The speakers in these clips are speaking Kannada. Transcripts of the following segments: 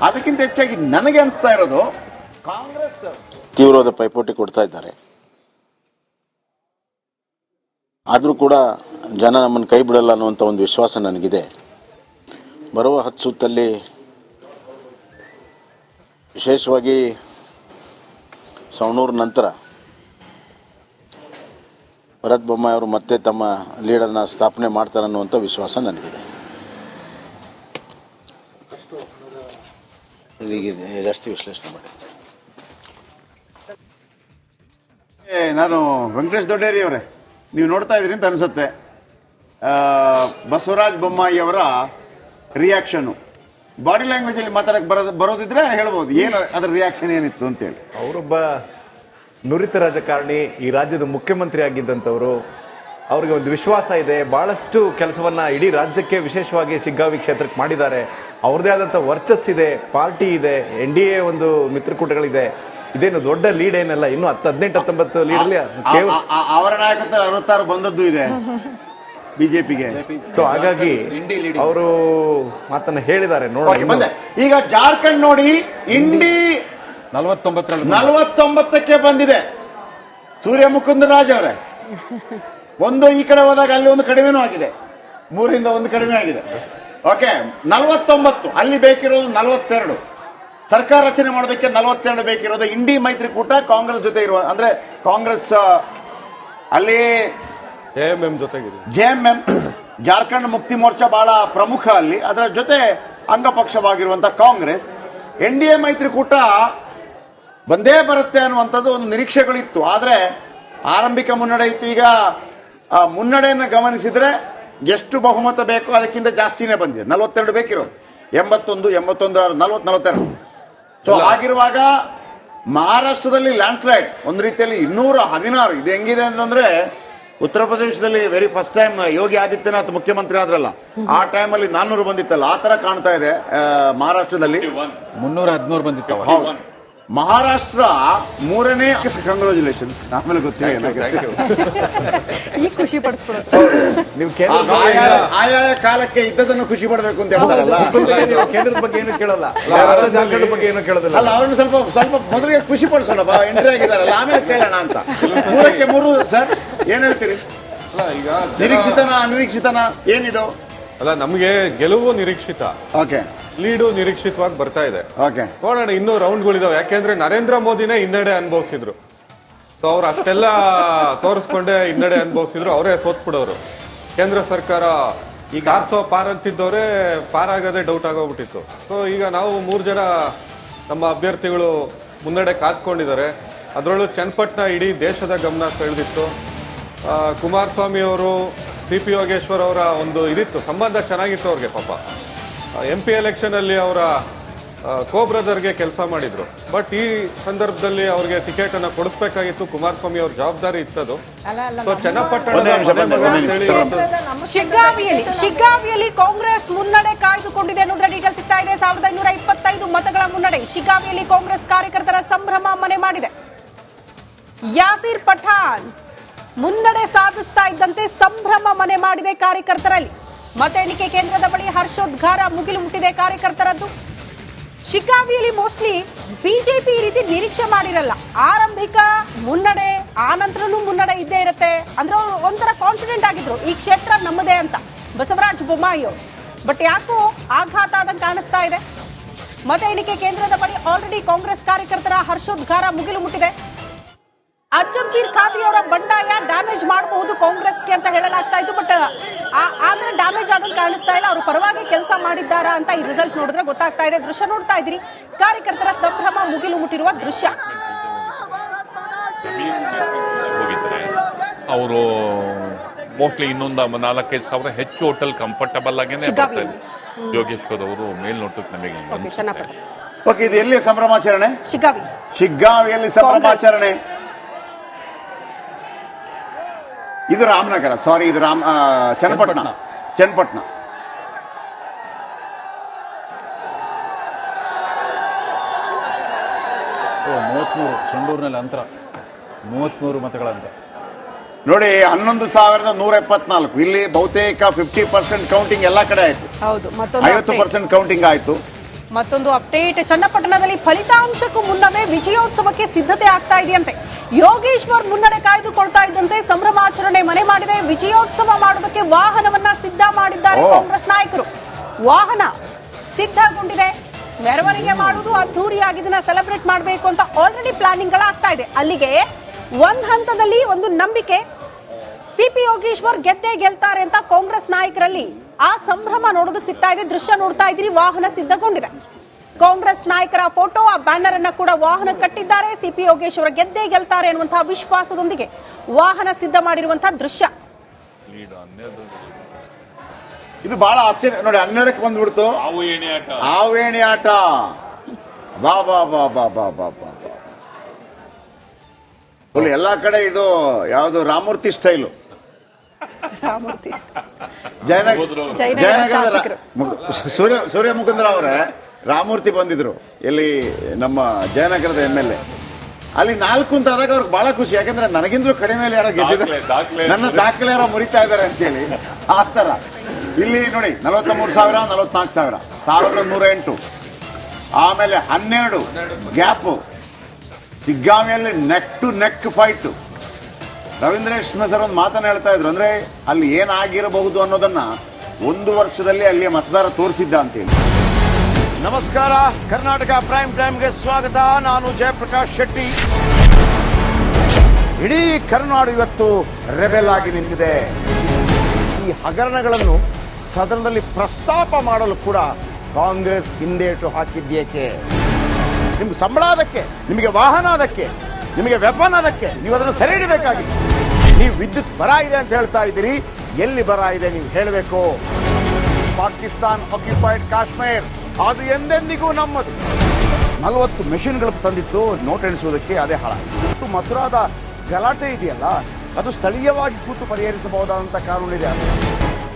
ಅದಕ್ಕಿಂತ ಹೆಚ್ಚಾಗಿ ನನಗೆ ಅನಿಸ್ತಾ ಇರೋದು ಕಾಂಗ್ರೆಸ್ ತೀವ್ರವಾದ ಪೈಪೋಟಿ ಕೊಡ್ತಾ ಇದ್ದಾರೆ. ಆದರೂ ಕೂಡ ಜನ ನಮ್ಮನ್ನು ಕೈ ಬಿಡಲ್ಲ ಅನ್ನುವಂಥ ಒಂದು ವಿಶ್ವಾಸ ನನಗಿದೆ. ಬರುವ 10 ಸುತ್ತಲ್ಲಿ ವಿಶೇಷವಾಗಿ ಸವಣೂರು ನಂತರ ಭರತ್ ಬೊಮ್ಮಾಯಿ ಅವರು ಮತ್ತೆ ತಮ್ಮ ಲೀಡರ್ನ ಸ್ಥಾಪನೆ ಮಾಡ್ತಾರೆ ಅನ್ನುವಂಥ ವಿಶ್ವಾಸ ನನಗಿದೆ. ಜಾಸ್ತಿ ವಿಶ್ಲೇಷಣೆ ಮಾಡಿ. ನಾನು ವೆಂಕಟೇಶ್ ದೊಡ್ಡೇರಿ ಅವರೇ, ನೀವು ನೋಡ್ತಾ ಇದ್ರಿ ಅಂತ ಅನಿಸುತ್ತೆ. ಬಸವರಾಜ ಬೊಮ್ಮಾಯಿ ಅವರ ರಿಯಾಕ್ಷನ್ನು ಬಾಡಿ ಲ್ಯಾಂಗ್ವೇಜ್ ಅಲ್ಲಿ ಮಾತಾಡಕ್ಕೆ ಬರೋದಿದ್ರೆ ಹೇಳ್ಬೋದು ಏನು ಅದರ ರಿಯಾಕ್ಷನ್ ಏನಿತ್ತು ಅಂತೇಳಿ. ಅವರೊಬ್ಬ ನುರಿತ ರಾಜಕಾರಣಿ, ಈ ರಾಜ್ಯದ ಮುಖ್ಯಮಂತ್ರಿ ಆಗಿದ್ದಂಥವರು. ಅವ್ರಿಗೆ ಒಂದು ವಿಶ್ವಾಸ ಇದೆ, ಬಹಳಷ್ಟು ಕೆಲಸವನ್ನ ಇಡೀ ರಾಜ್ಯಕ್ಕೆ ವಿಶೇಷವಾಗಿ ಶಿಗ್ಗಾವಿ ಕ್ಷೇತ್ರಕ್ಕೆ ಮಾಡಿದ್ದಾರೆ. ಅವ್ರದೇ ಆದಂಥ ವರ್ಚಸ್ಸಿದೆ, ಪಾರ್ಟಿ ಇದೆ, NDA ಒಂದು ಮಿತ್ರಕೂಟಗಳಿದೆ. ಇದೇನು ದೊಡ್ಡ ಲೀಡ್ ಏನಲ್ಲ, ಇನ್ನು 18-19 ಲೀಡಲ್ಲಿ ಅವರ ನಾಯಕತ್ವ 66 ಬಂದದ್ದು ಇದೆ ಬಿಜೆಪಿಗೆ. ಸೊ ಹಾಗಾಗಿ ಅವರು ಮಾತನ್ನ ಹೇಳಿದ್ದಾರೆ. ನೋಡೋಣ. ಈಗ ಜಾರ್ಖಂಡ್ ನೋಡಿ, ಇಂಡಿ 49ಕ್ಕೆ ಬಂದಿದೆ. ಸೂರ್ಯ ಮುಕುಂದ ರಾಜ್ ಅವರೇ, ಒಂದು ಈ ಕಡೆ ಹೋದಾಗ ಅಲ್ಲಿ ಒಂದು ಕಡಿಮೆನೂ ಆಗಿದೆ, 3ರಿಂದ 1 ಕಡಿಮೆ ಆಗಿದೆ. ಓಕೆ, 49 ಅಲ್ಲಿ ಬೇಕಿರೋದು 42. ಸರ್ಕಾರ ರಚನೆ ಮಾಡೋದಕ್ಕೆ 42 ಬೇಕಿರೋದು. ಇಂಡಿ ಮೈತ್ರಿಕೂಟ ಕಾಂಗ್ರೆಸ್ ಜೊತೆ ಇರುವ, ಅಂದ್ರೆ ಕಾಂಗ್ರೆಸ್ ಅಲ್ಲಿ JMM ಜಾರ್ಖಂಡ್ ಮುಕ್ತಿ ಮೋರ್ಚಾ ಬಹಳ ಪ್ರಮುಖ ಅಲ್ಲಿ, ಅದರ ಜೊತೆ ಅಂಗಪಕ್ಷವಾಗಿರುವಂತ ಕಾಂಗ್ರೆಸ್. NDA ಮೈತ್ರಿಕೂಟ ಬಂದೇ ಬರುತ್ತೆ ಅನ್ನುವಂಥದ್ದು ಒಂದು ನಿರೀಕ್ಷೆಗಳಿತ್ತು. ಆದರೆ ಆರಂಭಿಕ ಮುನ್ನಡೆ ಇತ್ತು. ಈಗ ಮುನ್ನಡೆಯನ್ನು ಗಮನಿಸಿದ್ರೆ ಎಷ್ಟು ಬಹುಮತ ಬೇಕೋ ಅದಕ್ಕಿಂತ ಜಾಸ್ತಿನೇ ಬಂದಿದೆ. 42 ಬೇಕಿರೋದು, 81, 40, 42. ಸೊ ಆಗಿರುವಾಗ ಮಹಾರಾಷ್ಟ್ರದಲ್ಲಿ ಲ್ಯಾಂಡ್ ಸ್ಲೈಡ್ ಒಂದು ರೀತಿಯಲ್ಲಿ 216. ಇದು ಹೆಂಗಿದೆ ಅಂತಂದ್ರೆ, ಉತ್ತರ ಪ್ರದೇಶದಲ್ಲಿ very first time Yogi Adityanath ಮುಖ್ಯಮಂತ್ರಿ ಆದ್ರಲ್ಲ, ಆ ಟೈಮಲ್ಲಿ 400 ಬಂದಿತ್ತಲ್ಲ, ಆ ತರ ಕಾಣ್ತಾ ಇದೆ. ಮಹಾರಾಷ್ಟ್ರದಲ್ಲಿ 313 ಬಂದಿತ್ತು. ಹೌದು, ಮಹಾರಾಷ್ಟ್ರ 3ನೇ. ಕಂಗ್ರಾಚುಲೇಷನ್ಸ್. ಆಮೇಲೆ ಗೊತ್ತಿಲ್ಲ, ಖುಷಿ ಪಡಿಸ್ಬಿಡೋದು. ನೀವು ಆಯಾ ಕಾಲಕ್ಕೆ ಇದ್ದದನ್ನು ಖುಷಿ ಪಡಬೇಕು ಅಂತ ಹೇಳ್ತಾರಲ್ಲ. ಕೇಂದ್ರದ ಬಗ್ಗೆ ಏನು ಕೇಳಲ್ಲ, ಜಾರ್ಖಂಡ್ ಬಗ್ಗೆ ಏನು ಕೇಳೋದಿಲ್ಲ. ಅಲ್ಲ, ಅವ್ರನ್ನ ಸ್ವಲ್ಪ ಮೊದಲಿಗೆ ಖುಷಿ ಪಡಿಸೋಣ, ಎಂಟ್ರಿ ಆಗಿದಾರಲ್ಲ, ಆಮೇಲೆ ಕೇಳೋಣ ಅಂತ. 3ಕ್ಕೆ 3 ಸರ್, ಏನ್ ಹೇಳ್ತೀರಿ? ಈಗ ನಿರೀಕ್ಷಿತನ ಅನಿರೀಕ್ಷಿತನ ಏನಿದು? ಅಲ್ಲ, ನಮಗೆ ಗೆಲುವು ನಿರೀಕ್ಷಿತ, ಓಕೆ, ಲೀಡು ನಿರೀಕ್ಷಿತವಾಗಿ ಬರ್ತಾ ಇದೆ. ಓಕೆ, ನೋಡೋಣ, ಇನ್ನೂ ರೌಂಡ್ಗಳಿದಾವೆ. ಯಾಕೆಂದ್ರೆ ನರೇಂದ್ರ ಮೋದಿನೇ ಹಿನ್ನಡೆ ಅನುಭವಿಸಿದ್ರು. ಸೊ ಅವ್ರು ಅಷ್ಟೆಲ್ಲ ತೋರಿಸ್ಕೊಂಡೆ ಹಿನ್ನಡೆ ಅನುಭವಿಸಿದ್ರು, ಅವರೇ ಸೋತ್ಬಿಡೋರು. ಕೇಂದ್ರ ಸರ್ಕಾರ ಈಗ 600 ಪಾರ್ ಅಂತಿದ್ದವರೇ ಪಾರಾಗದೆ ಡೌಟ್ ಆಗೋಗ್ಬಿಟ್ಟಿತ್ತು. ಸೊ ಈಗ ನಾವು 3 ಜನ ನಮ್ಮ ಅಭ್ಯರ್ಥಿಗಳು ಮುನ್ನಡೆ ಕಾದ್ಕೊಂಡಿದ್ದಾರೆ. ಅದರಲ್ಲೂ ಚನ್ನಪಟ್ಟಣ ಇಡೀ ದೇಶದ ಗಮನ ಸೆಳೆದಿತ್ತು. ಕುಮಾರಸ್ವಾಮಿ ಅವರು, CP ಯೋಗೇಶ್ವರ್ ಅವರ ಒಂದು ಇದಿತ್ತು, ಸಂಬಂಧ ಚೆನ್ನಾಗಿತ್ತು ಅವ್ರಿಗೆ. ಪಾಪ MP ಎಲೆಕ್ಷನ್ ಅಲ್ಲಿ ಅವರ ಬ್ರದರ್ಗೆ ಕೆಲಸ ಮಾಡಿದ್ರು. ಬಟ್ ಈ ಸಂದರ್ಭದಲ್ಲಿ ಅವ್ರಿಗೆ ಟಿಕೆಟ್ ಅನ್ನ ಕೊಡಿಸ್ಬೇಕಾಗಿತ್ತು. ಕುಮಾರಸ್ವಾಮಿ ಅವ್ರ ಜವಾಬ್ದಾರಿ ಇತ್ತದು. ಸೊ ಚನ್ನಪಟ್ಟಣದ ಶಿಗ್ಗಾವಿಯಲ್ಲಿ ಕಾಂಗ್ರೆಸ್ ಮುನ್ನಡೆ ಕಾಯ್ದುಕೊಂಡಿದೆ ಅನ್ನೋದ್ರ ಡೀಟೇಲ್ ಸಿಗ್ತಾ ಇದೆ. 1525 ಮತಗಳ ಮುನ್ನಡೆ. ಶಿಗ್ಗಾವಿಯಲ್ಲಿ ಕಾಂಗ್ರೆಸ್ ಕಾರ್ಯಕರ್ತರ ಸಂಭ್ರಮ ಮನೆ ಮಾಡಿದೆ. ಯಾಸೀರ್ ಪಠಾಣ್ ಮುನ್ನಡೆ ಸಾಧಿಸ್ತಾ ಇದ್ದಂತೆ ಸಂಭ್ರಮ ಮನೆ ಮಾಡಿದೆ ಕಾರ್ಯಕರ್ತರಲ್ಲಿ. ಮತ ಎಣಿಕೆ ಕೇಂದ್ರದ ಬಳಿ ಹರ್ಷೋದ್ಗಾರ ಮುಗಿಲು ಮುಟ್ಟಿದೆ ಕಾರ್ಯಕರ್ತರದ್ದು. ಶಿಗ್ಗಾವಿಯಲ್ಲಿ ಮೋಸ್ಟ್ಲಿ ಬಿಜೆಪಿ ಈ ರೀತಿ ನಿರೀಕ್ಷೆ ಮಾಡಿರಲ್ಲ. ಆರಂಭಿಕ ಮುನ್ನಡೆ, ಆ ನಂತರನೂ ಮುನ್ನಡೆ ಇದ್ದೇ ಇರುತ್ತೆ ಅಂದ್ರೆ ಒಂಥರ ಕಾನ್ಫಿಡೆಂಟ್ ಆಗಿದ್ರು, ಈ ಕ್ಷೇತ್ರ ನಮ್ಮದೇ ಅಂತ ಬಸವರಾಜ ಬೊಮ್ಮಾಯಿ ಅವರು. ಬಟ್ ಯಾಕೋ ಆಘಾತ ಆದಂಗೆ ಕಾಣಿಸ್ತಾ ಇದೆ. ಮತ ಎಣಿಕೆ ಕೇಂದ್ರದ ಬಳಿ ಆಲ್ರೆಡಿ ಕಾಂಗ್ರೆಸ್ ಕಾರ್ಯಕರ್ತರ ಹರ್ಷೋದ್ಗಾರ ಮುಗಿಲು ಮುಟ್ಟಿದೆ. ಅಜ್ಜಂಪೀರ್ ಖಾದ್ರಿ ಅವರ ಬಂಡಾಯ ಡ್ಯಾಮೇಜ್ ಮಾಡಬಹುದು ಕಾಂಗ್ರೆಸ್ಗೆ ಅಂತ ಹೇಳಲಾಗ್ತಾ ಇತ್ತು. ಬಟ್ ಆದ್ರೆ ಡ್ಯಾಮೇಜ್ ಆದಂಗೆ ಕಾಣಿಸ್ತಾ ಇಲ್ಲ. ಅವರು ಪರವಾಗಿ ಕೆಲಸ ಮಾಡಿದ್ದಾರಾ ಅಂತ ಈ ರಿಸಲ್ಟ್ ನೋಡಿದ್ರೆ ಗೊತ್ತಾಗ್ತಾ ಇದೆ. ದೃಶ್ಯ ನೋಡ್ತಾ ಇದ್ದೀರಿ, ಕಾರ್ಯಕರ್ತರ ಸಂಭ್ರಮ ಮುಗಿಲು ಮುಟ್ಟಿರುವ ದೃಶ್ಯ. ಅವರು ಮೋಸ್ಟ್ಲಿ ಇನ್ನೊಂದು 4-5 ಸಾವಿರ ಹೆಚ್ಚು ಹೋಟೆಲ್ ಕಂಫರ್ಟಬಲ್ ಆಗೇನೆ ಬರ್ತಾ ಇದೆ. ಯೋಗೇಶ್ವರ್ ಅವರು ಮೇಲ್ನೋಟಕ್ಕೆ ನಮಗೆ. ಓಕೆ, ಇದು ಎಲ್ಲಿ ಸಂಭ್ರಮಾಚರಣೆ? ಶಿಗ್ಗಾವಿಯಲ್ಲಿ ಸಂಭ್ರಮಾಚರಣೆ. ಇದು ರಾಮನಗರ, ಸಾರಿ, ಇದು ಚನ್ನಪಟ್ಟಣ. 33 ಸಂಡೂರಿನಲ್ಲಿ ಅಂತರ 33 ಮತಗಳ ಅಂತರ ನೋಡಿ. 11,174. ಇಲ್ಲಿ ಬಹುತೇಕ 50% ಕೌಂಟಿಂಗ್ ಎಲ್ಲ ಕಡೆ ಆಯ್ತು. 50% ಕೌಂಟಿಂಗ್ ಆಯ್ತು. ಮತ್ತೊಂದು ಅಪ್ಡೇಟ್, ಚನ್ನಪಟ್ಟಣದಲ್ಲಿ ಫಲಿತಾಂಶಕ್ಕೂ ಮುನ್ನವೇ ವಿಜಯೋತ್ಸವಕ್ಕೆ ಸಿದ್ಧತೆ ಆಗ್ತಾ ಇದೆಯಂತೆ. ಯೋಗೇಶ್ವರ್ ಮುನ್ನಡೆ ಕಾಯ್ದುಕೊಳ್ತಾ ಇದ್ದಂತೆ ಸಂಭ್ರಮಾಚರಣೆ ಮನೆ ಮಾಡಿದೆ. ವಿಜಯೋತ್ಸವ ಮಾಡೋದಕ್ಕೆ ವಾಹನವನ್ನ ಸಿದ್ಧ ಮಾಡಿದ್ದಾರೆ ಕಾಂಗ್ರೆಸ್ ನಾಯಕರು. ವಾಹನ ಸಿದ್ಧಗೊಂಡಿದೆ. ಮೆರವಣಿಗೆ ಮಾಡುವುದು ಅದ್ದೂರಿಯಾಗಿ ಇದನ್ನ ಸೆಲೆಬ್ರೇಟ್ ಮಾಡಬೇಕು ಅಂತ ಆಲ್ರೆಡಿ ಪ್ಲಾನಿಂಗ್ ಗಳಾಗ್ತಾ ಇದೆ. ಅಲ್ಲಿಗೆ ಒಂದ್ ಹಂತದಲ್ಲಿ ಒಂದು ನಂಬಿಕೆ, ಸಿಪಿ ಯೋಗೇಶ್ವರ್ ಗೆದ್ದೇ ಗೆಲ್ತಾರೆ ಅಂತ ಕಾಂಗ್ರೆಸ್ ನಾಯಕರಲ್ಲಿ ಆ ಸಂಭ್ರಮ ನೋಡೋದಕ್ಕೆ ಸಿಗ್ತಾ ಇದೆ. ದೃಶ್ಯ ನೋಡ್ತಾ ಇದ್ರಿ, ವಾಹನ ಸಿದ್ಧಗೊಂಡಿದೆ. ಕಾಂಗ್ರೆಸ್ ನಾಯಕರ ಫೋಟೋ, ಆ ಬ್ಯಾನರ್ ಅನ್ನ ಕೂಡ ವಾಹನ ಕಟ್ಟಿದ್ದಾರೆ. ಸಿಪಿ ಯೋಗೇಶ್ವರ ಗೆದ್ದೇ ಗೆಲ್ತಾರೆ ಅನ್ನುವಂತಹ ವಿಶ್ವಾಸದೊಂದಿಗೆ ವಾಹನ ಸಿದ್ಧ ಮಾಡಿರುವಂತಹ ದೃಶ್ಯ. ಇದು ಬಹಳ ಆಶ್ಚರ್ಯ ನೋಡಿ. 12ಕ್ಕೆ ಬಂದ್ಬಿಡ್ತು ಆವೇಣಿ ಆಟ. ಬಾ ಬಾ ಬಾ ಬಾ ಬಾ ಬಾ ಬಾ ಫುಲ್ ಎಲ್ಲಾ ಕಡೆ ಇದು ಯಾವುದು ರಾಮೂರ್ತಿ ಸ್ಟೈಲು. ಜಯನಗರದ ಸೂರ್ಯ ಮುಕುಂದ್ರ ಅವರೇ ರಾಮೂರ್ತಿ ಬಂದಿದ್ರು ಎಲ್ಲಿ ನಮ್ಮ ಜಯನಗರದ MLA. ಅಲ್ಲಿ 4 ಅಂತ ಆದಾಗ ಅವ್ರಿಗೆ ಬಹಳ ಖುಷಿ, ಯಾಕಂದ್ರೆ ನನಗಿಂತಲೂ ಕಡಿಮೆ ಯಾರೋ ಗೆದ್ದಿದ್ದಾರೆ, ನನ್ನ ದಾಖಲೆ ಯಾರೋ ಮುರಿತಾ ಇದ್ದಾರೆ ಅಂತೇಳಿ. ಆ ತರ ಇಲ್ಲಿ ನೋಡಿ 43,000, 44,000, 1,108, ಆಮೇಲೆ 12 ಗ್ಯಾಪ್. ಶಿಗ್ಗಾಂವಿಯಲ್ಲಿ neck to neck fight. Ravindresh sir ಒಂದು ಮಾತನ್ನ ಹೇಳ್ತಾ ಇದ್ರು, ಅಂದ್ರೆ ಅಲ್ಲಿ ಏನಾಗಿರಬಹುದು ಅನ್ನೋದನ್ನ 1 ವರ್ಷದಲ್ಲಿ ಅಲ್ಲಿಯ ಮತದಾರ ತೋರಿಸಿದ್ದ ಅಂತೇಳಿ. ನಮಸ್ಕಾರ, ಕರ್ನಾಟಕ ಪ್ರೈಮ್ ಟೈಮ್ಗೆ ಸ್ವಾಗತ. ನಾನು ಜಯಪ್ರಕಾಶ್ ಶೆಟ್ಟಿ. ಇಡೀ ಕರ್ನಾಡು ಇವತ್ತು ರೆಬೆಲ್ ಆಗಿ ನಿಂತಿದೆ. ಈ ಹಗರಣಗಳನ್ನು ಸದನದಲ್ಲಿ ಪ್ರಸ್ತಾಪ ಮಾಡಲು ಕೂಡ ಕಾಂಗ್ರೆಸ್ ಹಿಂದೇಟು ಹಾಕಿದ್ದೇಕೆ? ನಿಮ್ಗೆ ಸಂಬಳ ಅದಕ್ಕೆ, ನಿಮಗೆ ವಾಹನ ಅದಕ್ಕೆ, ನಿಮಗೆ ವೆಪನ್ ಅದಕ್ಕೆ, ನೀವು ಅದನ್ನು ಸೆರೆ ಹಿಡಿಬೇಕಾಗಿತ್ತು. ನೀವು ವಿದ್ಯುತ್ ಬರ ಇದೆ ಅಂತ ಹೇಳ್ತಾ ಇದ್ದೀರಿ, ಎಲ್ಲಿ ಬರ ಇದೆ ನೀವು ಹೇಳಬೇಕು. ಪಾಕಿಸ್ತಾನ್ ಆಕ್ಯುಪೈಡ್ ಕಾಶ್ಮೀರ್ ಅದು ಎಂದೆಂದಿಗೂ ನಮ್ಮದು. 40 ಮೆಷಿನ್ಗಳು ತಂದಿತ್ತು ನೋಟ್ ಎಣಿಸುವುದಕ್ಕೆ, ಅದೇ ಹಾಳ. ಮಥುರಾದ ಗಲಾಟೆ ಇದೆಯಲ್ಲ, ಅದು ಸ್ಥಳೀಯವಾಗಿ ಕೂತು ಪರಿಹರಿಸಬಹುದಾದಂಥ ಕಾನೂನಿದೆ.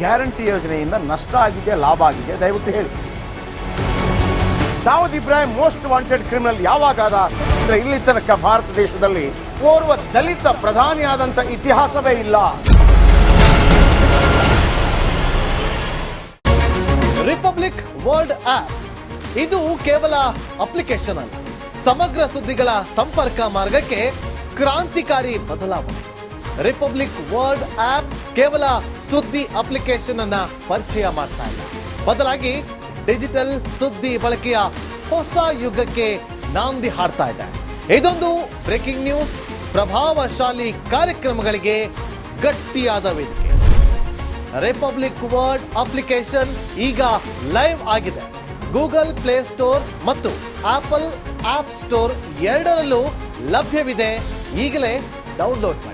ಗ್ಯಾರಂಟಿ ಯೋಜನೆಯಿಂದ ನಷ್ಟ ಆಗಿದೆ, ಲಾಭ ಆಗಿದೆ, ದಯವಿಟ್ಟು ಹೇಳಿ. Dawood Ibrahim most wanted criminal ಯಾವಾಗಾದ ಅಂದ್ರೆ ಇಲ್ಲಿ ತನಕ ಭಾರತ ದೇಶದಲ್ಲಿ ಓರ್ವ ದಲಿತ ಪ್ರಧಾನಿಯಾದಂಥ ಇತಿಹಾಸವೇ ಇಲ್ಲ. ರಿಪಬ್ಲಿಕ್ ವರ್ಲ್ಡ್ ಆಪ್ ಇದು ಕೇವಲ ಅಪ್ಲಿಕೇಶನ್ ಅಲ್ಲ, ಸಮಗ್ರ ಸುದ್ದಿಗಳ ಸಂಪರ್ಕ ಮಾರ್ಗಕ್ಕೆ ಕ್ರಾಂತಿಕಾರಿ ಬದಲಾವಣೆ. ರಿಪಬ್ಲಿಕ್ ವರ್ಲ್ಡ್ ಆಪ್ ಕೇವಲ ಸುದ್ದಿ ಅಪ್ಲಿಕೇಶನ್ ಅನ್ನ ಪರಿಚಯ ಮಾಡ್ತಾ ಇಲ್ಲ, ಬದಲಾಗಿ ಡಿಜಿಟಲ್ ಸುದ್ದಿ ಬಳಕೆಯ ಹೊಸ ಯುಗಕ್ಕೆ ನಾಂದಿ ಹಾಡ್ತಾ ಇದೆ. ಇದೊಂದು ಬ್ರೇಕಿಂಗ್ ನ್ಯೂಸ್, ಪ್ರಭಾವಶಾಲಿ ಕಾರ್ಯಕ್ರಮಗಳಿಗೆ ಗಟ್ಟಿಯಾದ ವೇದಿಕೆ. ರಿಪಬ್ಲಿಕ್ ವರ್ಲ್ಡ್ ಅಪ್ಲಿಕೇಶನ್ ಈಗ ಲೈವ್ ಆಗಿದೆ. ಗೂಗಲ್ ಪ್ಲೇ ಸ್ಟೋರ್ ಮತ್ತು ಆಪಲ್ ಆಪ್ ಸ್ಟೋರ್ ಎರಡರಲ್ಲೂ ಲಭ್ಯವಿದೆ. ಈಗಲೇ ಡೌನ್ಲೋಡ್ ಮಾಡಿ.